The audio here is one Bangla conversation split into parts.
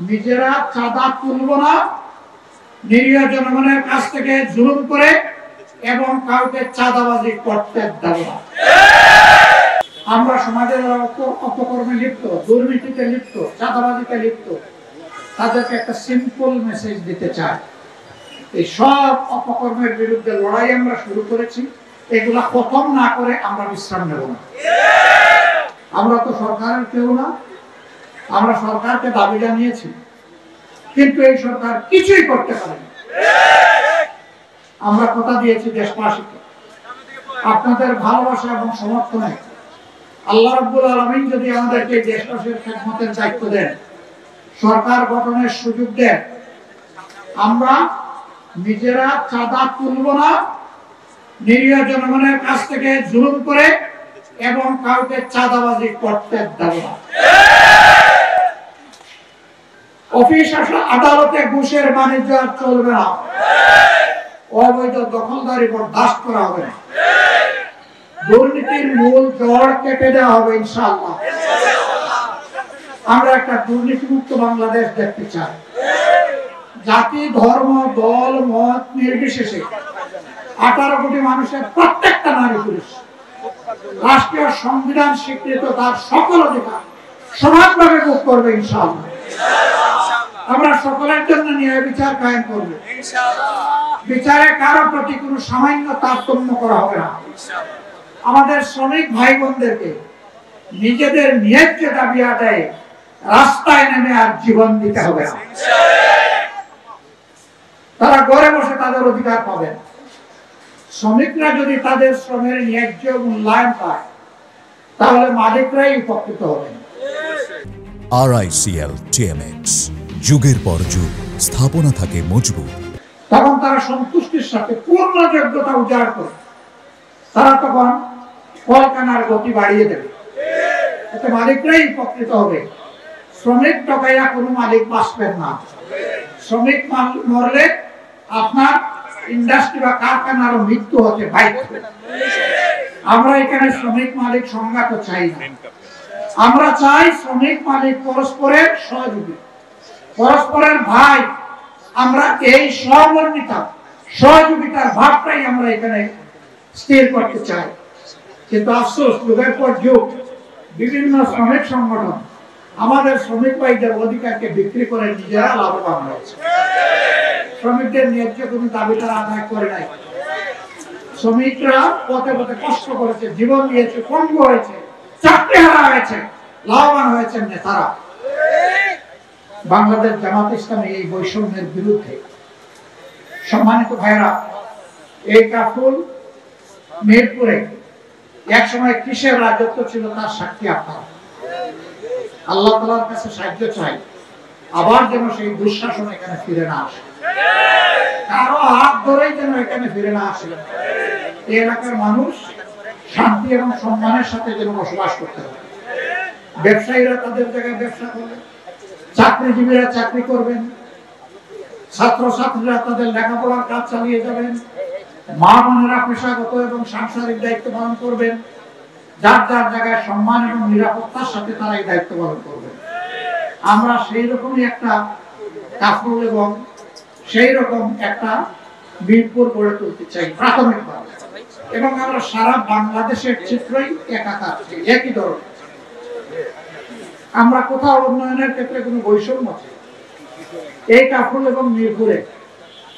নিজেরা চাঁদা তুলব না, নিরীহ জনগণের কাছ থেকে জুলুম করে এবং কাউকে চাঁদাবাজি করতে দেব না। আমরা সমাজের অপকর্মে লিপ্ত, দুর্নীতিতে লিপ্ত, চাঁদাবাজিতে লিপ্ত, তাদেরকে একটা সিম্পল মেসেজ দিতে চাই। এই সব অপকর্মের বিরুদ্ধে লড়াই আমরা শুরু করেছি, এগুলা খতম না করে আমরা বিশ্রাম নেব না। আমরা তো সরকারের কেউ না, আমরা সরকারকে দাবি জানিয়েছি, কিন্তু এই সরকার কিছুই করতে পারেনি। আমরা কথা দিয়েছি দেশবাসীকে, আপনাদের ভালোবাসা এবং সমর্থনে আল্লাহ রাব্বুল আলামিন যদি আমাদেরকে দেশবাসীর খেদমতের দায়িত্ব দেন, সরকার গঠনের সুযোগ দেন, আমরা নিজেরা চাঁদা তুলব না, নিরীহ জনগণের কাছ থেকে জুলুম করে এবং কাউকে চাঁদাবাজি করতে দেব না। অফিস আদালতে ঘুষের বাণিজ্য আর চলবে না, অবৈধ দখলদারি বরদাস্ত করা হবে না, দুর্নীতির মূল জড় কেটে দেওয়া হবে ইনশাআল্লাহ। আমরা একটা দুর্নীতিমুক্ত বাংলাদেশ দেখতে চাই। জাতি, ধর্ম, দল, মত নির্বিশেষে 18 কোটি মানুষের প্রত্যেকটা নারী পুরুষ রাষ্ট্রীয় সংবিধান স্বীকৃত তার সকল অধিকার সমানভাবে ভোগ করবে ইনশাআল্লাহ। আমরা সকলের জন্য ন্যায় বিচার কায়েম করব। বিচারে কারো প্রতি কোনো সামান্য তারতম্য করা হবে না। আমাদের শ্রমিক ভাই বোনদেরকে নিজেদের ন্যায্য দাবি আদায়ে রাস্তায় নেমে আর জীবন দিতে হবে না। তারা ঘরে বসে তাদের অধিকার পাবেন। শ্রমিকরা যদি তাদের শ্রমের ন্যায্য মূল্যায়ন পায়, তাহলে মালিকরাই উপকৃত হবেন। RICL TMX, যুগের পর যুগ স্থাপনা থাকে মজবুত। তখন তারা সন্তুষ্টির সাথে পূর্ণ যোগ্যতা উজাড় করে তারা তখন কলকারখানার গতি বাড়িয়ে দেবে। এতে মালিকরাই উপকৃত হবে। শ্রমিক টকাইয়া কোনো মালিক বাঁচবেন না। শ্রমিক মরলে আপনার ইন্ডাস্ট্রি বা কারখানারও মৃত্যু হতে বাধ্য। আমরা এখানে শ্রমিক মালিক সংঘাত চাই না। আমরা চাই শ্রমিক মালিক পরস্পরের সহযোগী, পরস্পরের ভাই। আমরা এই সহমর্মিতা, সহযোগিতার ভাবটাই আমরা এখানে স্থির করতে চাই। কিন্তু আফসোস, যুগের পর যুগ বিভিন্ন শ্রমিক সংগঠন আমাদের শ্রমিক ভাইদের অধিকারকে বিক্রি করে নিজেরা লাভবান হয়েছে। শ্রমিকদের ন্যায্য কোনো দাবি তারা আদায় করে নাই। শ্রমিকরা পথে পথে কষ্ট করেছে, জীবন দিয়েছে, পঙ্গু হয়েছে, চাকরি হারা হয়েছে, লাভবান হয়েছেন নেতারা। বাংলাদেশ জামাত ইসলামী এই বৈষম্যের বিরুদ্ধে। সম্মানিত ভাইরা, এই কাফরুল মিরপুরে এক সময় কিসের রাজত্ব ছিল তার সাক্ষী আপনারা। আল্লাহ তাআলার কাছে সাহায্য চাই, আবার যেন সেই দুঃশাসন এখানে ফিরে না আসে, কারো হাত ধরেই যেন এখানে ফিরে না আসে। এই এলাকার মানুষ শান্তি এবং সম্মানের সাথে যেন বসবাস করতে পারে। ব্যবসায়ীরা তাদের জায়গায় ব্যবসা করবেন, চাকরিজীবীরা চাকরি করবেন, ছাত্রছাত্রীরা তাদের লেখাপড়ার কাজ চালিয়ে যাবেন, মা বোনেরা পেশাগত এবং সাংসারিক দায়িত্ব পালন করবেন। যার যার জায়গায় সম্মান এবং নিরাপত্তার সাথে তারা এই দায়িত্ব পালন করবেন। আমরা সেই রকমই একটা কাফরুল এবং সেই রকম একটা মিরপুর গড়ে তুলতে চাই প্রাথমিকভাবে। এবং আমরা সারা বাংলাদেশের চিত্রই একাকার, একই ধরনের। আমরা কোথাও উন্নয়নের ক্ষেত্রে কোনো বৈষম্য চাই। এই কাফরুল এবং মিরপুরে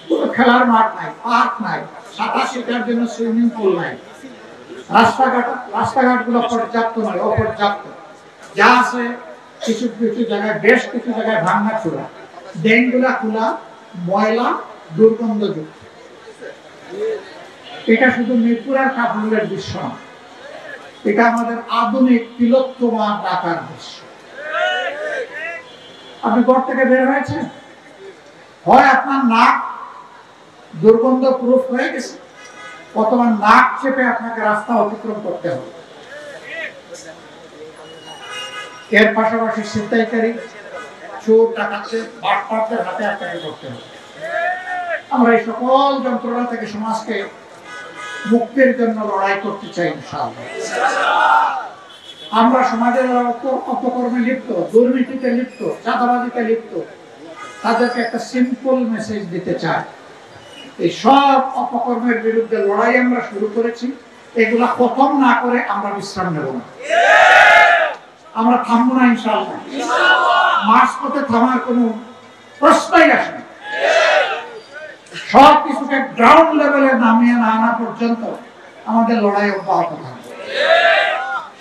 কোনো খেলার মাঠ নাই, পার্ক নাই, সাঁতার শেখার জন্য সুইমিং পুল নাই, রাস্তাঘাটগুলো পর্যাপ্ত নয়, অপর্যাপ্ত। যা আছে কিছু কিছু জায়গায়, বেশ কিছু জায়গায় ভাঙা চোরা, ড্রেনগুলা খোলা, ময়লা, দুর্গন্ধযুক্ত। এটা শুধু মিরপুর আর কাফরুলের দৃশ্য না, এটা আমাদের আধুনিক তিলোত্তমা ঢাকার দৃশ্য। আপনি ঘর থেকে বের হয়েছেন, হয় আপনার নাক দুর্গন্ধ প্রুফ হয়ে গেছে, অথবা নাক চেপে আপনাকে রাস্তা অতিক্রম করতে হবে। এর পাশাপাশি ছিনতাইকারী, চোর, ডাকাতদের, বাটপারদের হাতে আপনাকে করতে হবে। আমরা এই সকল যন্ত্রণা থেকে সমাজকে মুক্তির জন্য লড়াই করতে চাই ইনশাআল্লাহ। আমরা সমাজের অপকর্মে লিপ্ত, দুর্নীতিতে লিপ্ত, চাঁদাবাজিতে লিপ্ত, তাদেরকে একটা সিম্পল মেসেজ দিতে চাই। এই সব অপকর্মের বিরুদ্ধে লড়াই আমরা শুরু করেছি, এগুলা খতম না করে আমরা বিশ্রাম নেব না, আমরা থামবো না ইনশাআল্লাহ। মাঝপথে থামার কোনো প্রশ্নই আসে না। সব কিছুকে গ্রাউন্ড লেভেলে নামিয়ে না আনা পর্যন্ত আমাদের লড়াই অব্যাহত থাকবে।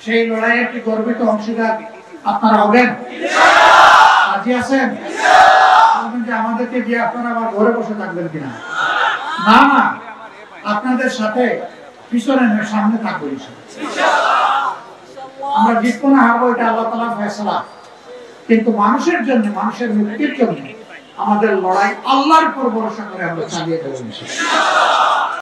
সেই লড়াইয়ের কি গর্বিত অংশীদার আপনারা হবেন? রাজি আছেন? যে আমাদেরকে দিয়ে আপনারা আবার ঘরে বসে থাকবেন কিনা? না না, আপনাদের সাথে পিছনে সামনে থাকবো আমরা জিতবো না হারবো, এটা আল্লাহ তাআলার ফয়সালা। কিন্তু মানুষের জন্য, মানুষের মুক্তির জন্য আমাদের লড়াই আল্লাহর উপর ভরসা করে আমরা চালিয়ে দেবো।